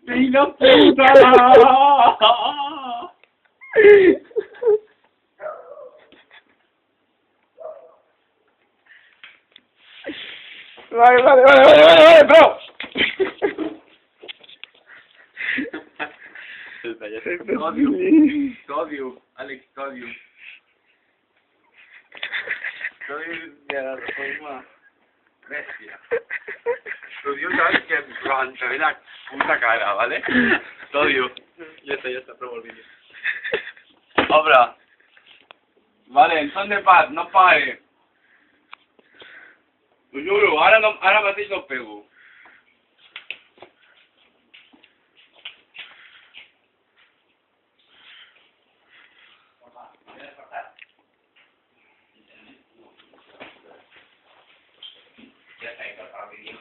¡Pila puta! Vale, bro. Te odio, Alex, te odio. Soy de la forma bestia. Te odio, sabes que levantaré la puta cara, ¿vale? Te odio. Ya está, pruebo el vídeo. Obra. Vale, en son de paz, no pague. Lo juro, ahora mateix no pego. Ya está, para el vídeo.